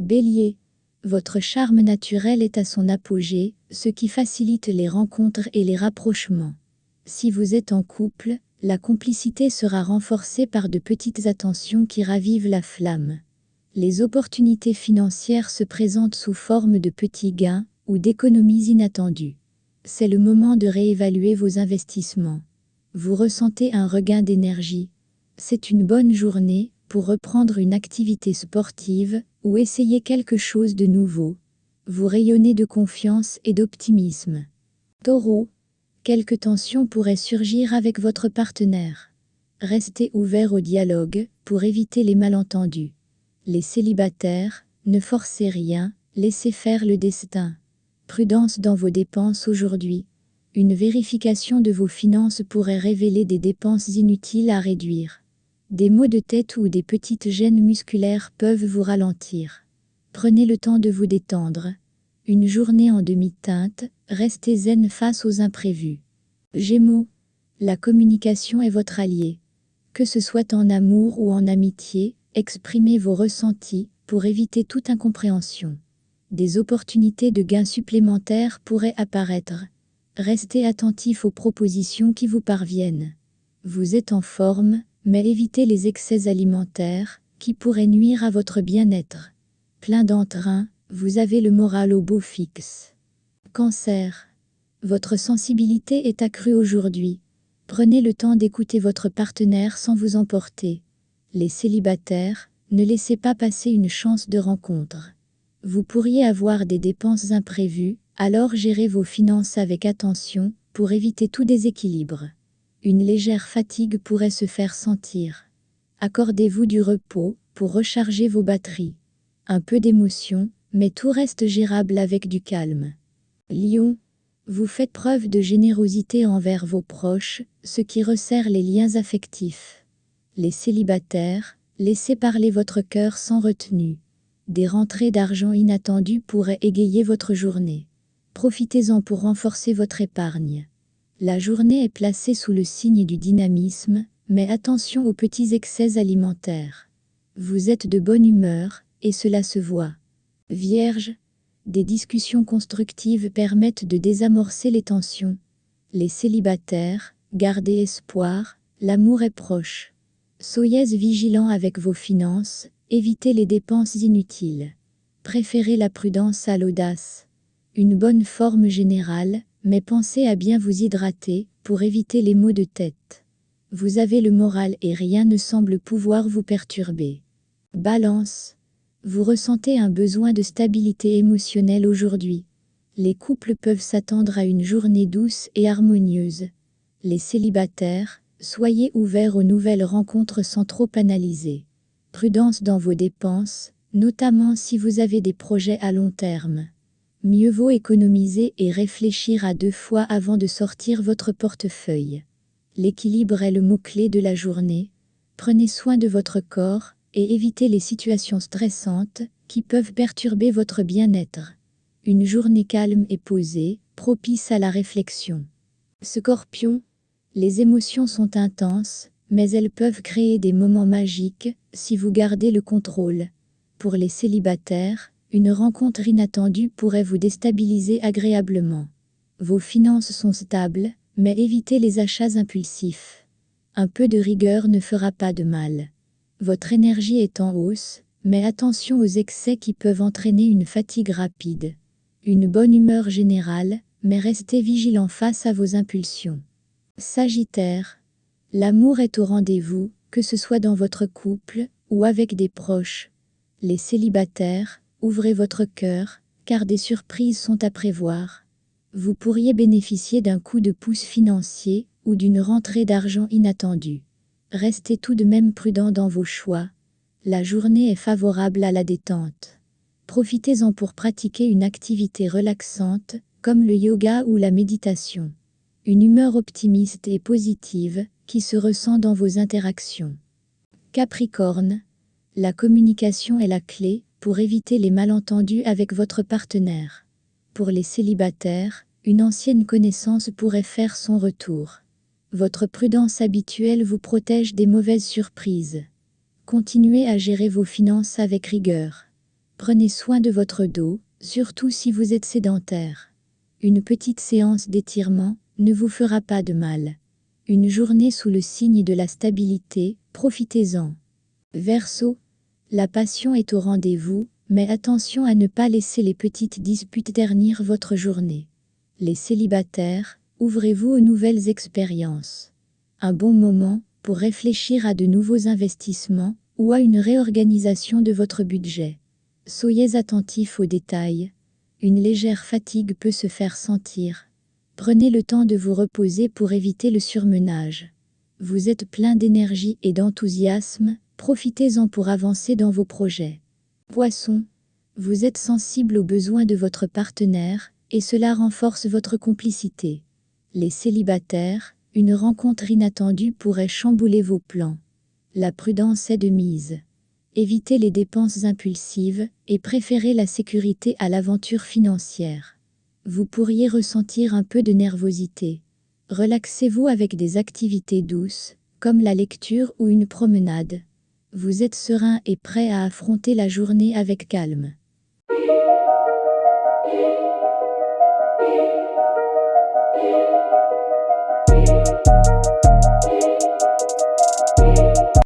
Bélier. Votre charme naturel est à son apogée, ce qui facilite les rencontres et les rapprochements. Si vous êtes en couple, la complicité sera renforcée par de petites attentions qui ravivent la flamme. Les opportunités financières se présentent sous forme de petits gains ou d'économies inattendues. C'est le moment de réévaluer vos investissements. Vous ressentez un regain d'énergie. C'est une bonne journée pour reprendre une activité sportive ou essayer quelque chose de nouveau. Vous rayonnez de confiance et d'optimisme. Taureau. Quelques tensions pourraient surgir avec votre partenaire. Restez ouvert au dialogue pour éviter les malentendus. Les célibataires, ne forcez rien, laissez faire le destin. Prudence dans vos dépenses aujourd'hui. Une vérification de vos finances pourrait révéler des dépenses inutiles à réduire. Des maux de tête ou des petites gênes musculaires peuvent vous ralentir. Prenez le temps de vous détendre. Une journée en demi-teinte, restez zen face aux imprévus. Gémeaux. La communication est votre allié. Que ce soit en amour ou en amitié, exprimez vos ressentis pour éviter toute incompréhension. Des opportunités de gains supplémentaires pourraient apparaître. Restez attentif aux propositions qui vous parviennent. Vous êtes en forme, mais évitez les excès alimentaires qui pourraient nuire à votre bien-être. Plein d'entrain, vous avez le moral au beau fixe. Cancer. Votre sensibilité est accrue aujourd'hui. Prenez le temps d'écouter votre partenaire sans vous emporter. Les célibataires, ne laissez pas passer une chance de rencontre. Vous pourriez avoir des dépenses imprévues, alors gérez vos finances avec attention pour éviter tout déséquilibre. Une légère fatigue pourrait se faire sentir. Accordez-vous du repos pour recharger vos batteries. Un peu d'émotion, mais tout reste gérable avec du calme. Lion. Vous faites preuve de générosité envers vos proches, ce qui resserre les liens affectifs. Les célibataires, laissez parler votre cœur sans retenue. Des rentrées d'argent inattendues pourraient égayer votre journée. Profitez-en pour renforcer votre épargne. La journée est placée sous le signe du dynamisme, mais attention aux petits excès alimentaires. Vous êtes de bonne humeur, et cela se voit. Vierge. Des discussions constructives permettent de désamorcer les tensions. Les célibataires, gardez espoir, l'amour est proche. Soyez vigilants avec vos finances, évitez les dépenses inutiles. Préférez la prudence à l'audace. Une bonne forme générale, mais pensez à bien vous hydrater pour éviter les maux de tête. Vous avez le moral et rien ne semble pouvoir vous perturber. Balance. Vous ressentez un besoin de stabilité émotionnelle aujourd'hui. Les couples peuvent s'attendre à une journée douce et harmonieuse. Les célibataires, soyez ouverts aux nouvelles rencontres sans trop analyser. Prudence dans vos dépenses, notamment si vous avez des projets à long terme. Mieux vaut économiser et réfléchir à 2 fois avant de sortir votre portefeuille. L'équilibre est le mot-clé de la journée. Prenez soin de votre corps et évitez les situations stressantes qui peuvent perturber votre bien-être. Une journée calme et posée, propice à la réflexion. Scorpion. Les émotions sont intenses, mais elles peuvent créer des moments magiques si vous gardez le contrôle. Pour les célibataires, une rencontre inattendue pourrait vous déstabiliser agréablement. Vos finances sont stables, mais évitez les achats impulsifs. Un peu de rigueur ne fera pas de mal. Votre énergie est en hausse, mais attention aux excès qui peuvent entraîner une fatigue rapide. Une bonne humeur générale, mais restez vigilant face à vos impulsions. Sagittaire. L'amour est au rendez-vous, que ce soit dans votre couple ou avec des proches. Les célibataires, ouvrez votre cœur, car des surprises sont à prévoir. Vous pourriez bénéficier d'un coup de pouce financier ou d'une rentrée d'argent inattendue. Restez tout de même prudent dans vos choix. La journée est favorable à la détente. Profitez-en pour pratiquer une activité relaxante, comme le yoga ou la méditation. Une humeur optimiste et positive, qui se ressent dans vos interactions. Capricorne. La communication est la clé pour éviter les malentendus avec votre partenaire. Pour les célibataires, une ancienne connaissance pourrait faire son retour. Votre prudence habituelle vous protège des mauvaises surprises. Continuez à gérer vos finances avec rigueur. Prenez soin de votre dos, surtout si vous êtes sédentaire. Une petite séance d'étirement ne vous fera pas de mal. Une journée sous le signe de la stabilité, profitez-en. Verseau, la passion est au rendez-vous, mais attention à ne pas laisser les petites disputes ternir votre journée. Les célibataires, ouvrez-vous aux nouvelles expériences. Un bon moment pour réfléchir à de nouveaux investissements ou à une réorganisation de votre budget. Soyez attentifs aux détails. Une légère fatigue peut se faire sentir. Prenez le temps de vous reposer pour éviter le surmenage. Vous êtes plein d'énergie et d'enthousiasme, profitez-en pour avancer dans vos projets. Poisson, vous êtes sensible aux besoins de votre partenaire, et cela renforce votre complicité. Les célibataires, une rencontre inattendue pourrait chambouler vos plans. La prudence est de mise. Évitez les dépenses impulsives et préférez la sécurité à l'aventure financière. Vous pourriez ressentir un peu de nervosité. Relaxez-vous avec des activités douces, comme la lecture ou une promenade. Vous êtes serein et prêt à affronter la journée avec calme.